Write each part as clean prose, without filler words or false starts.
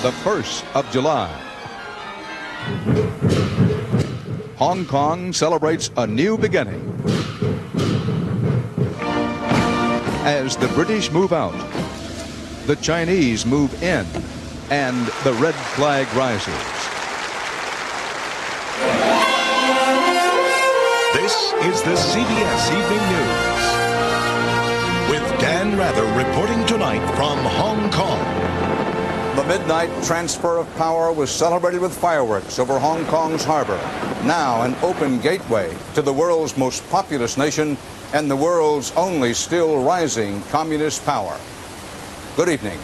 the 1st of July. Hong Kong celebrates a new beginning. As the British move out, the Chinese move in, and the red flag rises. This is the CBS Evening News, with Dan Rather reporting tonight from Hong Kong. The midnight transfer of power was celebrated with fireworks over Hong Kong's harbor, now an open gateway to the world's most populous nation and the world's only still rising communist power. Good evening.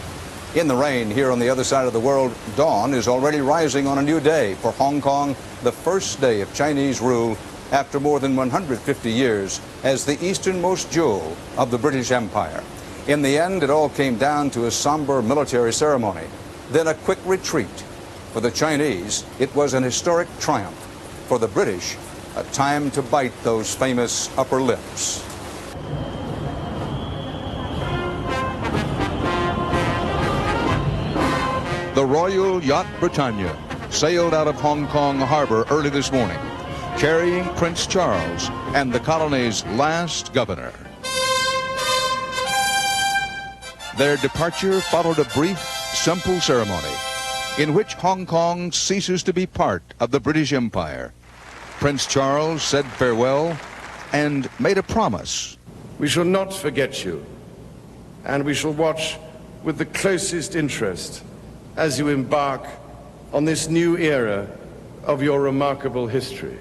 In the rain here on the other side of the world, dawn is already rising on a new day for Hong Kong, the first day of Chinese rule after more than 150 years as the easternmost jewel of the British Empire. In the end, it all came down to a somber military ceremony, then a quick retreat. For the Chinese, it was an historic triumph. For the British, a time to bite those famous upper lips. The Royal Yacht Britannia sailed out of Hong Kong harbor early this morning, carrying Prince Charles and the colony's last governor. Their departure followed a brief, simple ceremony in which Hong Kong ceases to be part of the British Empire. Prince Charles said farewell and made a promise. We shall not forget you, and we shall watch with the closest interest as you embark on this new era of your remarkable history.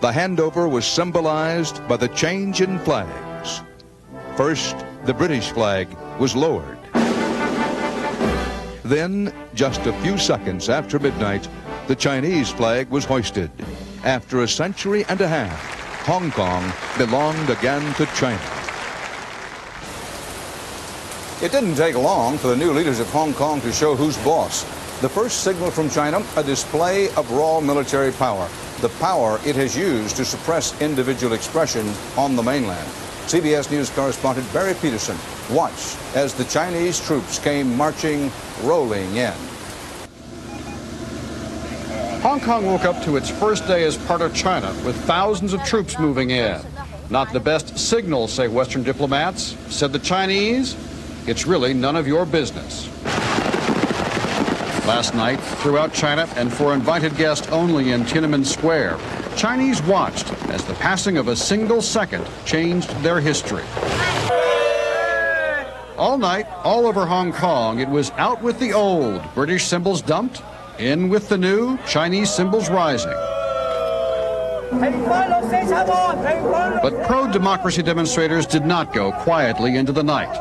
The handover was symbolized by the change in flags. First, the British flag was lowered. Then, just a few seconds after midnight, the Chinese flag was hoisted. After a century and a half, Hong Kong belonged again to China. It didn't take long for the new leaders of Hong Kong to show who's boss. The first signal from China, a display of raw military power, the power it has used to suppress individual expression on the mainland. CBS News correspondent Barry Peterson watched as the Chinese troops came marching, rolling in. Hong Kong woke up to its first day as part of China with thousands of troops moving in. Not the best signal, say Western diplomats. Said the Chinese, it's really none of your business. Last night, throughout China and for invited guests only in Tiananmen Square, Chinese watched as the passing of a single second changed their history. All night, all over Hong Kong, it was out with the old, British symbols dumped, in with the new, Chinese symbols rising. But pro-democracy demonstrators did not go quietly into the night.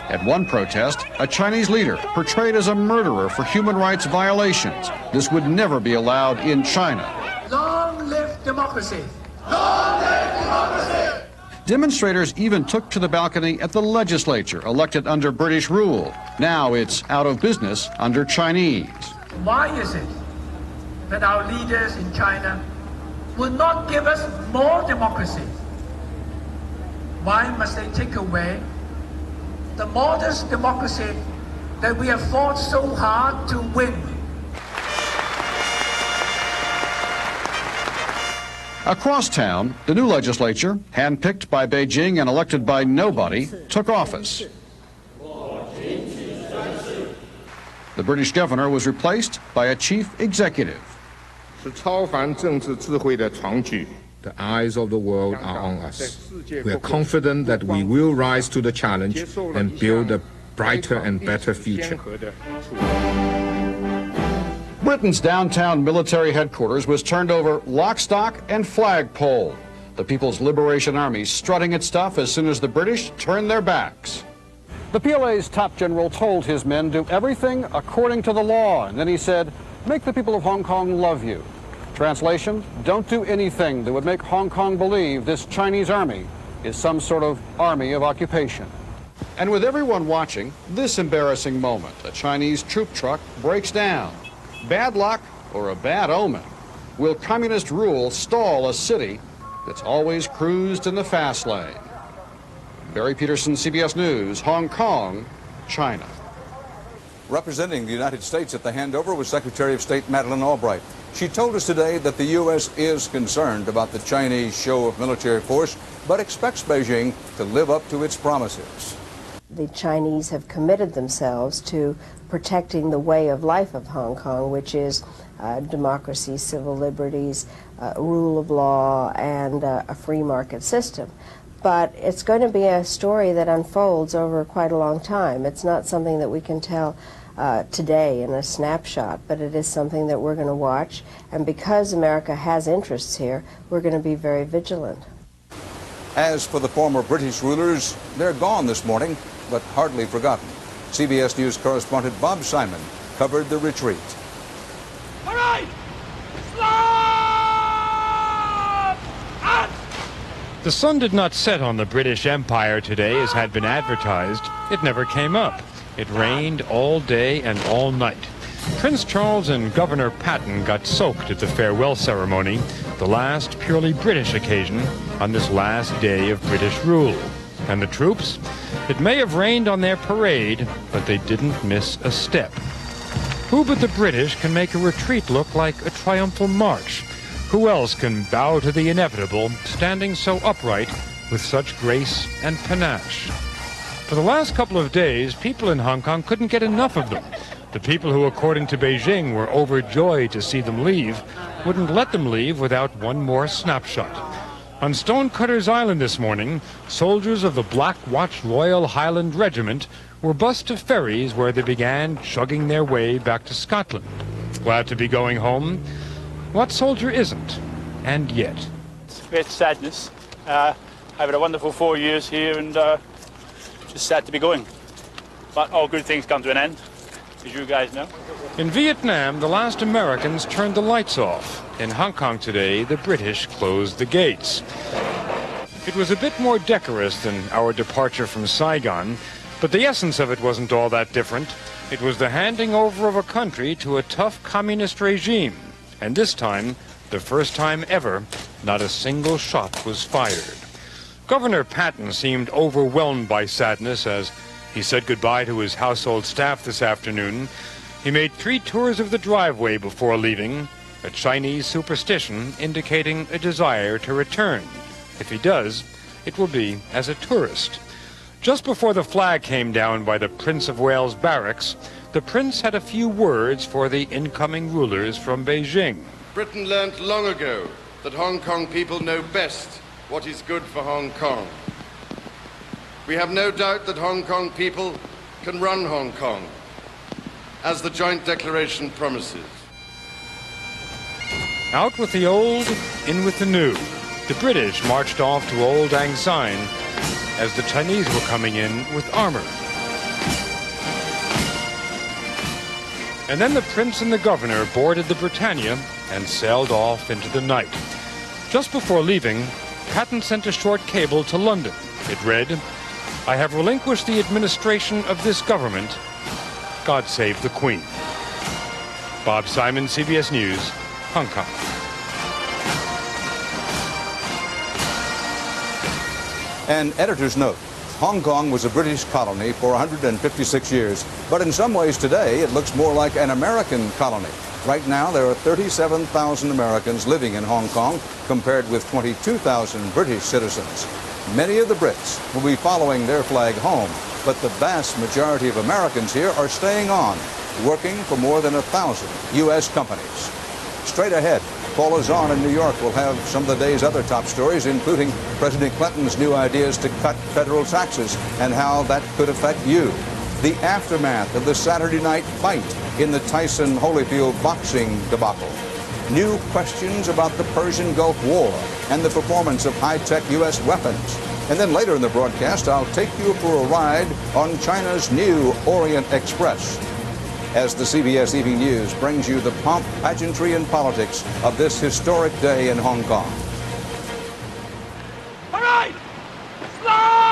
At one protest, a Chinese leader portrayed as a murderer for human rights violations. This would never be allowed in China. Long live democracy! Long live democracy! Demonstrators even took to the balcony at the legislature, elected under British rule. Now it's out of business under Chinese. Why is it that our leaders in China will not give us more democracy? Why must they take away the modest democracy that we have fought so hard to win? Across town, the new legislature, handpicked by Beijing and elected by nobody, took office. The British governor was replaced by a chief executive. The eyes of the world are on us. We are confident that we will rise to the challenge and build a brighter and better future. Britain's downtown military headquarters was turned over lock, stock, and flagpole. The People's Liberation Army strutting its stuff as soon as the British turned their backs. The PLA's top general told his men, do everything according to the law. And then he said, make the people of Hong Kong love you. Translation, don't do anything that would make Hong Kong believe this Chinese army is some sort of army of occupation. And with everyone watching, this embarrassing moment, a Chinese troop truck breaks down. Bad luck or a bad omen? Will communist rule stall a city that's always cruised in the fast lane? Barry Peterson, CBS News, Hong Kong, China. Representing the United States at the handover was Secretary of State Madeleine Albright. She told us today that the U.S. is concerned about the Chinese show of military force, but expects Beijing to live up to its promises. The Chinese have committed themselves to protecting the way of life of Hong Kong, which is democracy, civil liberties, rule of law, and a free market system. But it's going to be a story that unfolds over quite a long time. It's not something that we can tell today in a snapshot, but it is something that we're going to watch. And because America has interests here, we're going to be very vigilant. As for the former British rulers, they're gone this morning, but hardly forgotten. CBS News correspondent Bob Simon covered the retreat. All right! Stop! And the sun did not set on the British Empire today as had been advertised. It never came up. It rained all day and all night. Prince Charles and Governor Patton got soaked at the farewell ceremony, the last purely British occasion on this last day of British rule. And the troops? It may have rained on their parade, but they didn't miss a step. Who but the British can make a retreat look like a triumphal march? Who else can bow to the inevitable, standing so upright with such grace and panache? For the last couple of days, people in Hong Kong couldn't get enough of them. The people who, according to Beijing, were overjoyed to see them leave, wouldn't let them leave without one more snapshot. On Stonecutters Island this morning, soldiers of the Black Watch Royal Highland Regiment were bused to ferries where they began chugging their way back to Scotland. Glad to be going home? What soldier isn't? And yet. It's a great sadness. I've had a wonderful 4 years here and just sad to be going. But all good things come to an end, as you guys know. In Vietnam, the last Americans turned the lights off. In Hong Kong today, the British closed the gates. It was a bit more decorous than our departure from Saigon, but the essence of it wasn't all that different. It was the handing over of a country to a tough communist regime. And this time, the first time ever, not a single shot was fired. Governor Patton seemed overwhelmed by sadness as he said goodbye to his household staff this afternoon. He made 3 tours of the driveway before leaving, a Chinese superstition indicating a desire to return. If he does, it will be as a tourist. Just before the flag came down by the Prince of Wales barracks, the prince had a few words for the incoming rulers from Beijing. Britain learnt long ago that Hong Kong people know best what is good for Hong Kong. We have no doubt that Hong Kong people can run Hong Kong, as the joint declaration promises. Out with the old, in with the new. The British marched off to Old Lang Syne as the Chinese were coming in with armor. And then the prince and the governor boarded the Britannia and sailed off into the night. Just before leaving, Patton sent a short cable to London. It read, "I have relinquished the administration of this government. God save the Queen." Bob Simon, CBS News, Hong Kong. An editor's note. Hong Kong was a British colony for 156 years, but in some ways today it looks more like an American colony. Right now there are 37,000 Americans living in Hong Kong compared with 22,000 British citizens. Many of the Brits will be following their flag home, but the vast majority of Americans here are staying on, working for more than 1,000 U.S. companies. Straight ahead, Paula Zahn in New York will have some of the day's other top stories, including President Clinton's new ideas to cut federal taxes and how that could affect you. The aftermath of the Saturday night fight in the Tyson-Holyfield boxing debacle. New questions about the Persian Gulf War and the performance of high-tech U.S. weapons. And then later in the broadcast, I'll take you for a ride on China's new Orient Express, as the CBS Evening News brings you the pomp, pageantry, and politics of this historic day in Hong Kong. all right! Stop!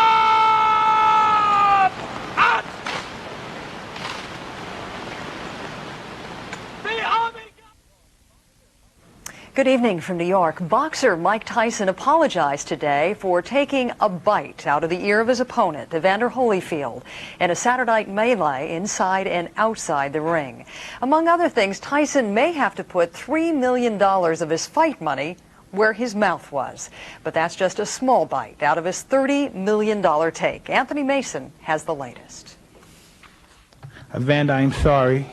And the army... Good Good evening from New York. Boxer Mike Tyson apologized today for taking a bite out of the ear of his opponent, Evander Holyfield, in a Saturday night melee inside and outside the ring. Among other things, Tyson may have to put $3 million of his fight money where his mouth was. But that's just a small bite out of his $30 million take. Anthony Mason has the latest. Evander, I'm sorry.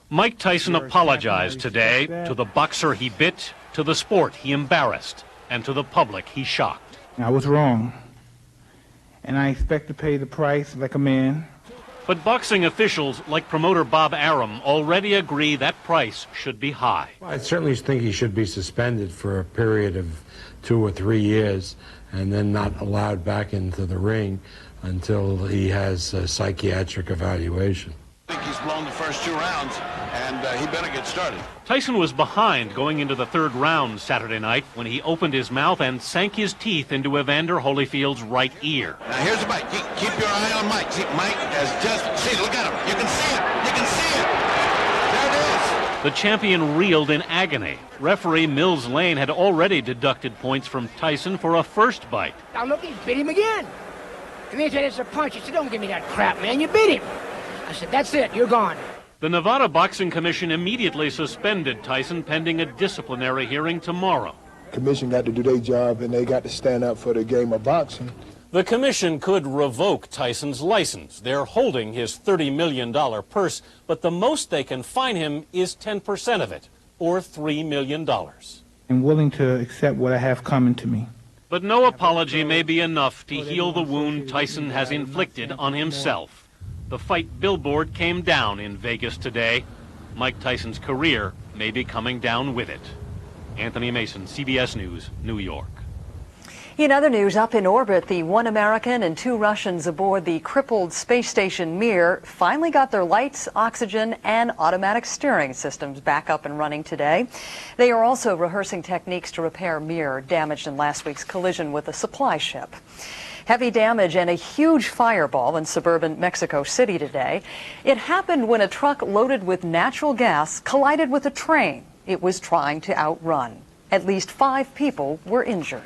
Mike Tyson apologized today to the boxer he bit, to the sport he embarrassed, and to the public he shocked. I was wrong, and I expect to pay the price like a man. But boxing officials like promoter Bob Arum already agree that price should be high. Well, I certainly think he should be suspended for a period of 2 or 3 years and then not allowed back into the ring until he has a psychiatric evaluation. I think he's blown the first 2 rounds, and he better get started. Tyson was behind going into the 3rd round Saturday night when he opened his mouth and sank his teeth into Evander Holyfield's right ear. Now here's the bite. Keep your eye on Mike. See, Mike has just, see, look at him. You can see it. You can see it. There it is. The champion reeled in agony. Referee Mills Lane had already deducted points from Tyson for a first bite. Now look, he bit him again. And he said it's a punch. He said, don't give me that crap, man. You bit him. I said, that's it, you're gone. The Nevada Boxing Commission immediately suspended Tyson pending a disciplinary hearing tomorrow. The commission got to do their job, and they got to stand up for the game of boxing. The commission could revoke Tyson's license. They're holding his $30 million purse, but the most they can fine him is 10% of it, or $3 million. I'm willing to accept what I have coming to me. But no apology may be enough to heal the wound Tyson has inflicted on himself. The fight billboard came down in Vegas today. Mike Tyson's career may be coming down with it. Anthony Mason, CBS News, New York. In other news, up in orbit, the 1 American and 2 Russians aboard the crippled space station Mir finally got their lights, oxygen, and automatic steering systems back up and running today. They are also rehearsing techniques to repair Mir, damaged in last week's collision with a supply ship. Heavy damage and a huge fireball in suburban Mexico City today. It happened when a truck loaded with natural gas collided with a train it was trying to outrun. At least 5 people were injured.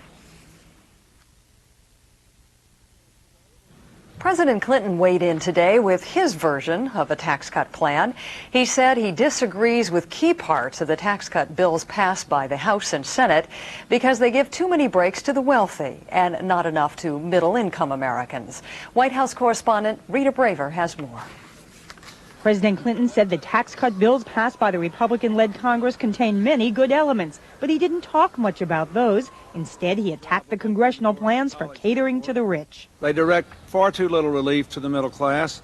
President Clinton weighed in today with his version of a tax cut plan. He said he disagrees with key parts of the tax cut bills passed by the House and Senate because they give too many breaks to the wealthy and not enough to middle-income Americans. White House correspondent Rita Braver has more. President Clinton said the tax cut bills passed by the Republican-led Congress contain many good elements, but he didn't talk much about those. Instead, he attacked the congressional plans for catering to the rich. They direct far too little relief to the middle class.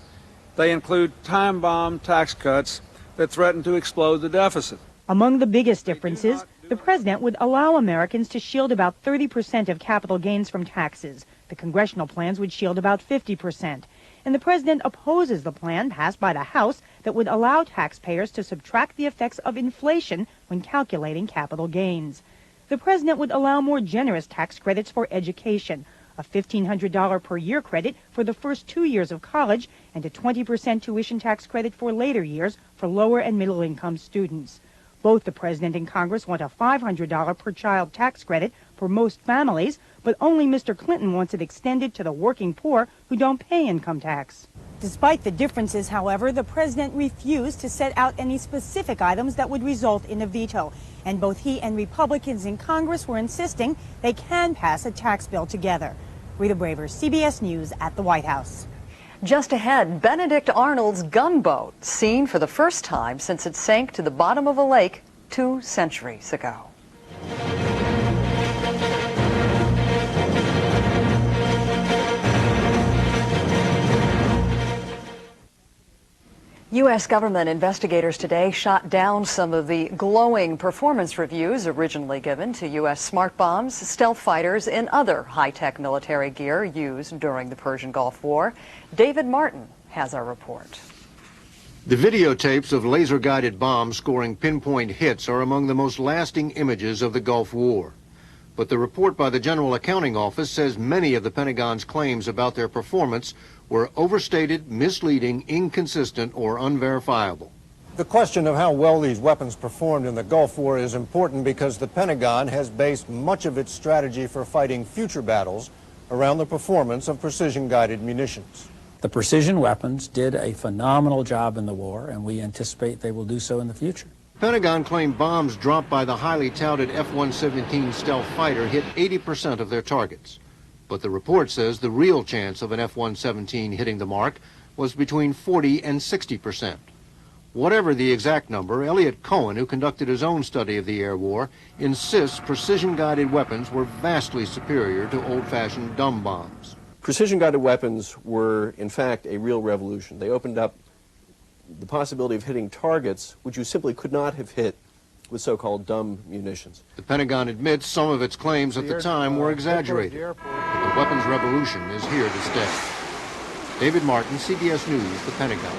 They include time-bomb tax cuts that threaten to explode the deficit. Among the biggest differences, the president would allow Americans to shield about 30% of capital gains from taxes. The congressional plans would shield about 50%. And the president opposes the plan passed by the House that would allow taxpayers to subtract the effects of inflation when calculating capital gains. The president would allow more generous tax credits for education, a $1,500 per year credit for the first 2 years of college, and a 20% tuition tax credit for later years for lower and middle income students. Both the president and Congress want a $500 per child tax credit for most families, but only Mr. Clinton wants it extended to the working poor who don't pay income tax. Despite the differences, however, the president refused to set out any specific items that would result in a veto. And both he and Republicans in Congress were insisting they can pass a tax bill together. Rita Braver, CBS News at the White House. Just ahead, Benedict Arnold's gunboat, seen for the first time since it sank to the bottom of a lake 2 centuries ago. U.S. government investigators today shot down some of the glowing performance reviews originally given to U.S. smart bombs, stealth fighters, and other high-tech military gear used during the Persian Gulf War. David Martin has our report. The videotapes of laser-guided bombs scoring pinpoint hits are among the most lasting images of the Gulf War. But the report by the General Accounting Office says many of the Pentagon's claims about their performance were overstated, misleading, inconsistent, or unverifiable. The question of how well these weapons performed in the Gulf War is important because the Pentagon has based much of its strategy for fighting future battles around the performance of precision-guided munitions. The precision weapons did a phenomenal job in the war, and we anticipate they will do so in the future. The Pentagon claimed bombs dropped by the highly touted F-117 stealth fighter hit 80% of their targets. But the report says the real chance of an F-117 hitting the mark was between 40 and 60%. Whatever the exact number, Elliot Cohen, who conducted his own study of the air war, insists precision-guided weapons were vastly superior to old-fashioned dumb bombs. Precision-guided weapons were, in fact, a real revolution. They opened up the possibility of hitting targets which you simply could not have hit with so-called dumb munitions. The Pentagon admits some of its claims at the time were exaggerated, but the weapons revolution is here to stay. David Martin, CBS News, the Pentagon.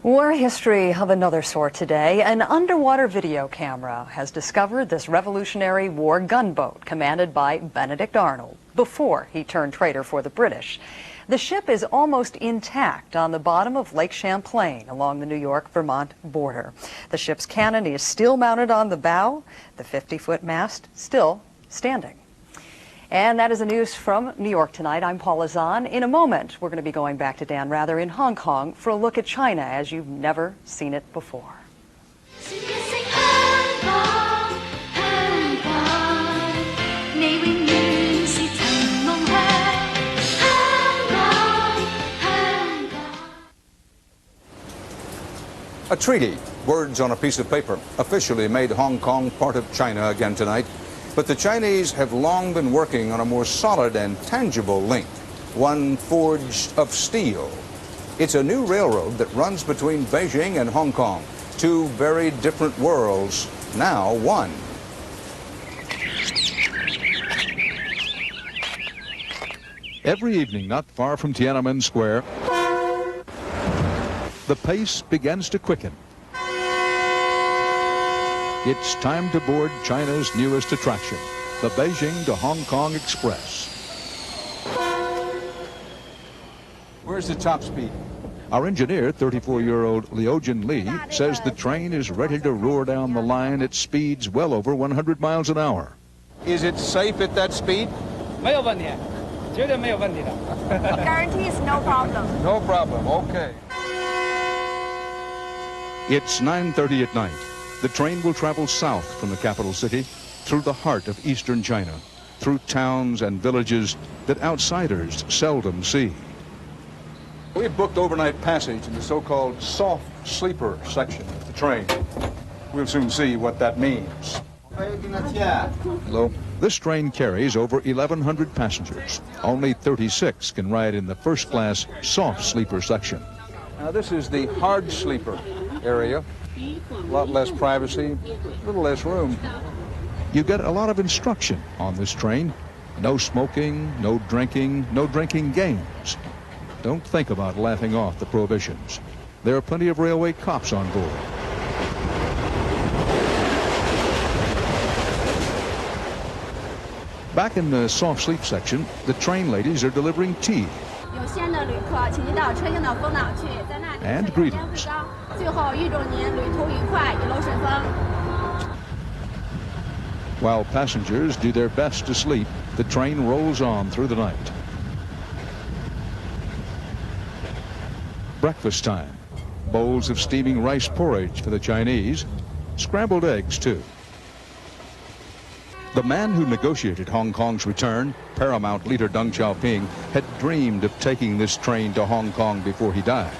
War history of another sort today. An underwater video camera has discovered this Revolutionary War gunboat commanded by Benedict Arnold before he turned traitor for the British. The ship is almost intact on the bottom of Lake Champlain along the New York-Vermont border. The ship's cannon is still mounted on the bow, the 50-foot mast still standing. And that is the news from New York tonight. I'm Paula Zahn. In a moment, we're going to be going back to Dan Rather in Hong Kong for a look at China as you've never seen it before. A treaty, words on a piece of paper, officially made Hong Kong part of China again tonight. But the Chinese have long been working on a more solid and tangible link, one forged of steel. It's a new railroad that runs between Beijing and Hong Kong, two very different worlds, now one. Every evening, not far from Tiananmen Square, the pace begins to quicken. It's time to board China's newest attraction, the Beijing to Hong Kong Express. Where's the top speed? Our engineer, 34-year-old Liu Li, says the train is ready to roar down the line at speeds well over 100 miles an hour. Is it safe at that speed? Guarantees no problem. No problem, okay. It's 9:30 at night. The train will travel south from the capital city, through the heart of eastern China, through towns and villages that outsiders seldom see. We've booked overnight passage in the so-called soft sleeper section of the train. We'll soon see what that means. Hello? This train carries over 1,100 passengers. Only 36 can ride in the first-class soft sleeper section. Now this is the hard sleeper area. A lot less privacy, a little less room. You get a lot of instruction on this train. No smoking, no drinking games. Don't think about laughing off the prohibitions. There are plenty of railway cops on board. Back in the soft sleep section, the train ladies are delivering tea and greetings. While passengers do their best to sleep, the train rolls on through the night. Breakfast time. Bowls of steaming rice porridge for the Chinese. Scrambled eggs, too. The man who negotiated Hong Kong's return, Paramount leader Deng Xiaoping, had dreamed of taking this train to Hong Kong before he died.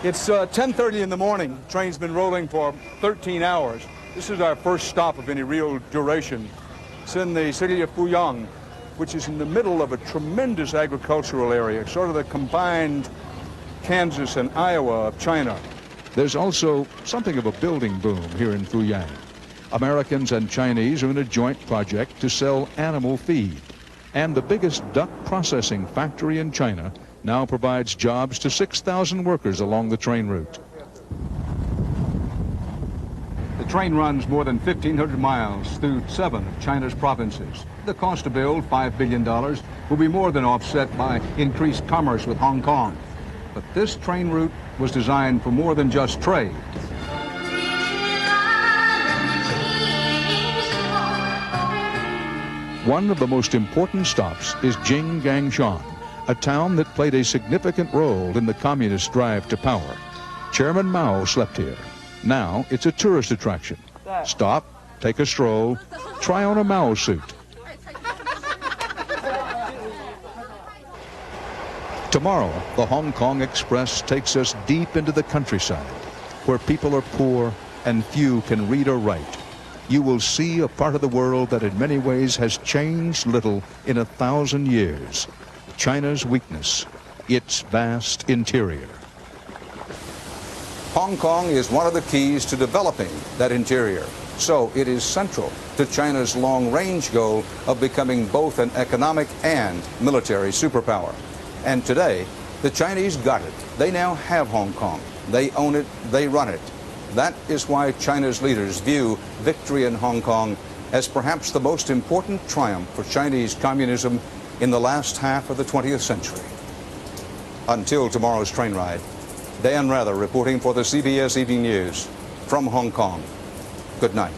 It's 10:30 in the morning. The train's been rolling for 13 hours. This is our first stop of any real duration. It's in the city of Fuyang, which is in the middle of a tremendous agricultural area, sort of the combined Kansas and Iowa of China. There's also something of a building boom here in Fuyang. Americans and Chinese are in a joint project to sell animal feed. And the biggest duck processing factory in China now provides jobs to 6,000 workers along the train route. The train runs more than 1,500 miles through 7 of China's provinces. The cost to build, $5 billion, will be more than offset by increased commerce with Hong Kong. But this train route was designed for more than just trade. One of the most important stops is Jinggangshan, a town that played a significant role in the communist drive to power. Chairman Mao slept here. Now it's a tourist attraction. Stop, take a stroll, try on a Mao suit. Tomorrow, the Hong Kong Express takes us deep into the countryside, where people are poor and few can read or write. You will see a part of the world that in many ways has changed little in 1,000 years. China's weakness, its vast interior. Hong Kong is one of the keys to developing that interior. So it is central to China's long-range goal of becoming both an economic and military superpower. And today, the Chinese got it. They now have Hong Kong. They own it, they run it. That is why China's leaders view victory in Hong Kong as perhaps the most important triumph for Chinese communism in the last half of the 20th century. Until tomorrow's train ride, Dan Rather reporting for the CBS Evening News from Hong Kong. Good night.